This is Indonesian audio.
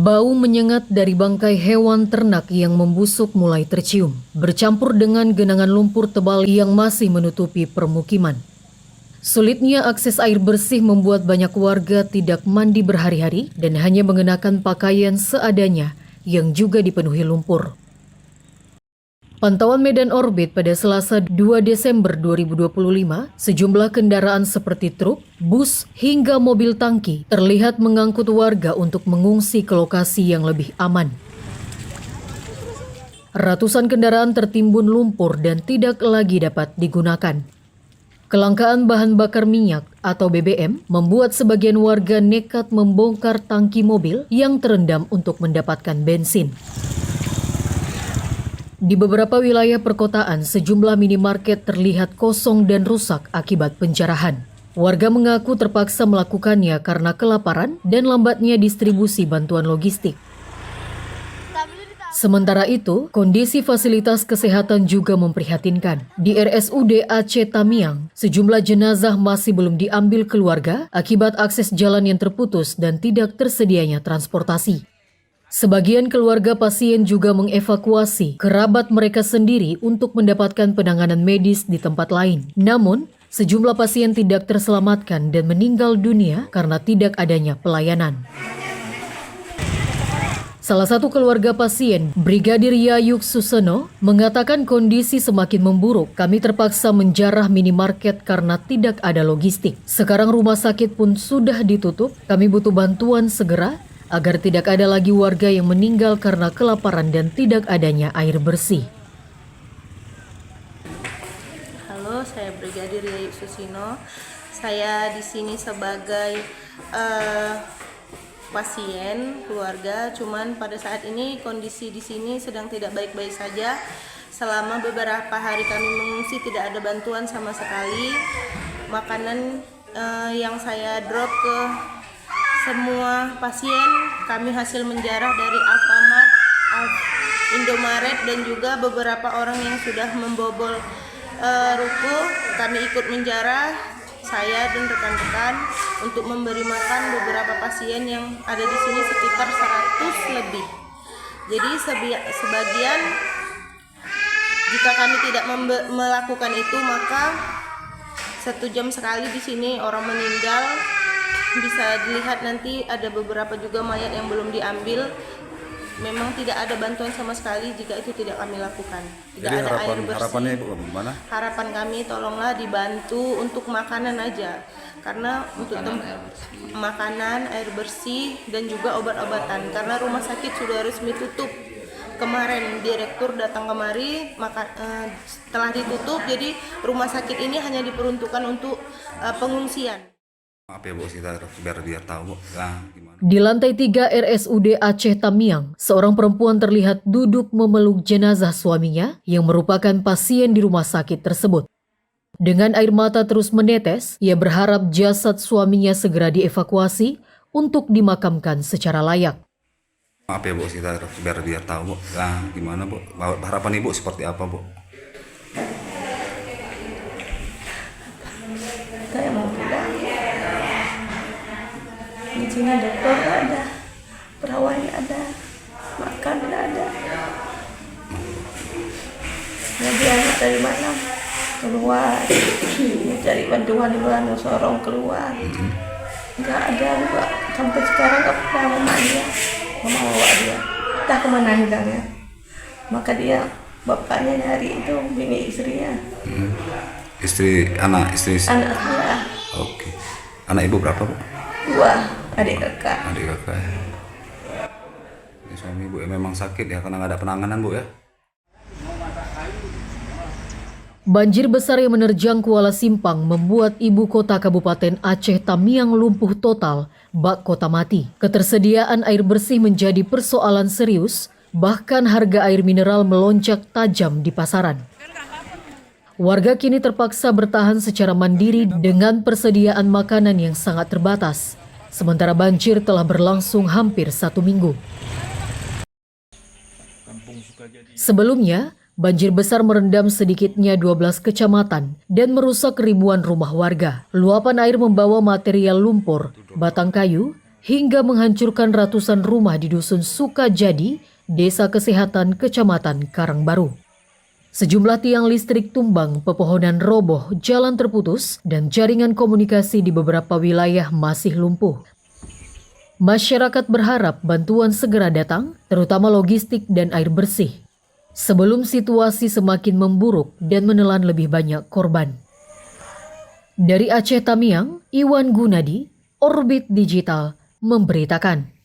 Bau menyengat dari bangkai hewan ternak yang membusuk mulai tercium, bercampur dengan genangan lumpur tebal yang masih menutupi permukiman. Sulitnya akses air bersih membuat banyak warga tidak mandi berhari-hari dan hanya mengenakan pakaian seadanya yang juga dipenuhi lumpur. Pantauan medan orbit pada Selasa 2 Desember 2025, sejumlah kendaraan seperti truk, bus, hingga mobil tangki terlihat mengangkut warga untuk mengungsi ke lokasi yang lebih aman. Ratusan kendaraan tertimbun lumpur dan tidak lagi dapat digunakan. Kelangkaan bahan bakar minyak atau BBM membuat sebagian warga nekat membongkar tangki mobil yang terendam untuk mendapatkan bensin. Di beberapa wilayah perkotaan, sejumlah minimarket terlihat kosong dan rusak akibat penjarahan. Warga mengaku terpaksa melakukannya karena kelaparan dan lambatnya distribusi bantuan logistik. Sementara itu, kondisi fasilitas kesehatan juga memprihatinkan. Di RSUD Aceh Tamiang, sejumlah jenazah masih belum diambil keluarga akibat akses jalan yang terputus dan tidak tersedianya transportasi. Sebagian keluarga pasien juga mengevakuasi kerabat mereka sendiri untuk mendapatkan penanganan medis di tempat lain. Namun, sejumlah pasien tidak terselamatkan dan meninggal dunia karena tidak adanya pelayanan. Salah satu keluarga pasien, Brigadir Yayuk Suseno, mengatakan kondisi semakin memburuk. Kami terpaksa menjarah minimarket karena tidak ada logistik. Sekarang rumah sakit pun sudah ditutup. Kami butuh bantuan segera agar tidak ada lagi warga yang meninggal karena kelaparan dan tidak adanya air bersih. Halo, saya Brigadir Yayuk Suseno. Saya di sini sebagai pasien keluarga. Cuman pada saat ini kondisi di sini sedang tidak baik-baik saja. Selama beberapa hari kami mengungsi tidak ada bantuan sama sekali. Makanan yang saya drop ke semua pasien kami hasil menjarah dari Alfamart, Indomaret dan juga beberapa orang yang sudah membobol ruko. Kami ikut menjarah, saya dan rekan-rekan, untuk memberi makan beberapa pasien yang ada di sini sekitar 100 lebih. Jadi sebagian jika kami tidak melakukan itu maka 1 jam sekali di sini orang meninggal. Bisa dilihat nanti ada beberapa juga mayat yang belum diambil. Memang tidak ada bantuan sama sekali jika itu tidak kami lakukan. Tidak Jadi ada air bersih. Harapannya Ibu gimana? Harapan kami tolonglah dibantu untuk makanan aja. Karena untuk makanan, air bersih dan juga obat-obatan. Karena rumah sakit sudah resmi tutup. Kemarin direktur datang kemari, telah ditutup. Jadi rumah sakit ini hanya diperuntukkan untuk pengungsian. Apa ya Bu, kita biar tahu Bu. Nah, gimana? Di lantai 3 RSUD Aceh Tamiang, seorang perempuan terlihat duduk memeluk jenazah suaminya yang merupakan pasien di rumah sakit tersebut. Dengan air mata terus menetes, ia berharap jasad suaminya segera dievakuasi untuk dimakamkan secara layak. Apa ya Bu, kita biar tahu Bu. Nah, gimana Bu? Harapan Ibu seperti apa Bu? Saya mau pulang. Di sini dokter ada, perawat ada, makan ada. Jadi anak dari mana keluar, cari bantuan di luar, sorong keluar. Nggak ada juga, sampai sekarang nggak pernah mama bawa dia. Entah kemana hilangnya. Maka dia bapaknya nyari itu bini istrinya. Istri. Anak saya. Oke. Anak Ibu berapa Bu? 2, adik kakak. Adik kakak. Ini suami Ibu memang sakit ya karena nggak ada penanganan Bu ya. Banjir besar yang menerjang Kuala Simpang membuat ibu kota Kabupaten Aceh Tamiang lumpuh total, bak kota mati. Ketersediaan air bersih menjadi persoalan serius, bahkan harga air mineral melonjak tajam di pasaran. Warga kini terpaksa bertahan secara mandiri dengan persediaan makanan yang sangat terbatas. Sementara banjir telah berlangsung hampir 1 minggu. Sebelumnya, banjir besar merendam sedikitnya 12 kecamatan dan merusak ribuan rumah warga. Luapan air membawa material lumpur, batang kayu, hingga menghancurkan ratusan rumah di Dusun Sukajadi, Desa Kesehatan, Kecamatan Karangbaru. Sejumlah tiang listrik tumbang, pepohonan roboh, jalan terputus, dan jaringan komunikasi di beberapa wilayah masih lumpuh. Masyarakat berharap bantuan segera datang, terutama logistik dan air bersih, sebelum situasi semakin memburuk dan menelan lebih banyak korban. Dari Aceh Tamiang, Iwan Gunadi, Orbit Digital, memberitakan.